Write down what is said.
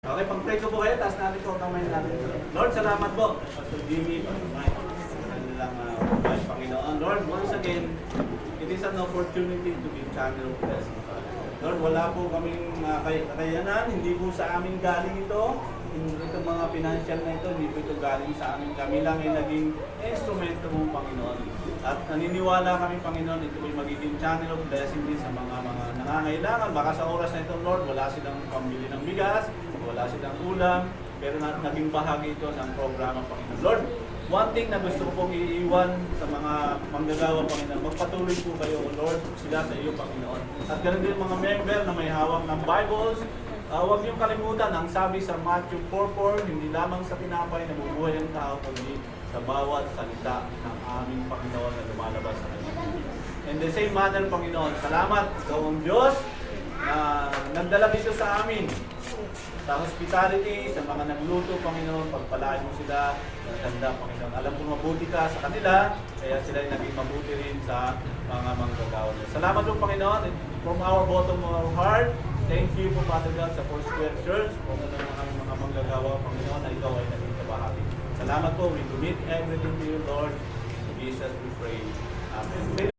Okay, pag-pray ko po kayo, taas natin po kamay natin. Lord, salamat po. Pastor Jimmy, Pastor Mike, sa kanilang Panginoon. Lord, once again, it is an opportunity to be channel of blessing. Lord, wala po kaming kakayanan, hindi po sa amin galing ito. Itong mga financial na ito, hindi po ito galing sa amin. Kami lang ay naging instrumento mong Panginoon. At naniniwala kami, Panginoon, ito ay magiging channel of blessing din sa mga nangangailangan. Baka sa oras na ito, Lord, wala silang pambili ng bigas, wala silang ulam, pero naging bahagi ito ng programa, Panginoon. Lord, one thing na gusto ko pong iiwan sa mga manggagawa, Panginoon, magpatuloy po kayo, Lord, sila sa iyo, Panginoon. At ganoon din mga member na may hawak ng Bibles, huwag niyong kalimutan, ang sabi sa Matthew 4:4, hindi lamang sa tinapay na bubuhay ang tao, kundi sa bawat salita ng aming Panginoon na lumalabas sa kanyang bibig. In the same manner, Panginoon, salamat sa Diyos na nagdala dito sa amin. Sa hospitality, sa mga nagluto, Panginoon, pagpalain mo sila ng ganda, Panginoon. Alam ko mabuti ka sa kanila, kaya sila ay naging mabuti rin sa mga manggagawa. Salamat po, Panginoon, from our bottom of our heart. Thank you po, Father God, sa Foursquare Church, po ng mga manggagawa, Panginoon, na ikaw ay naging kabahagi. Salamat po, we commit everything to you, Lord. In Jesus we pray. Amen.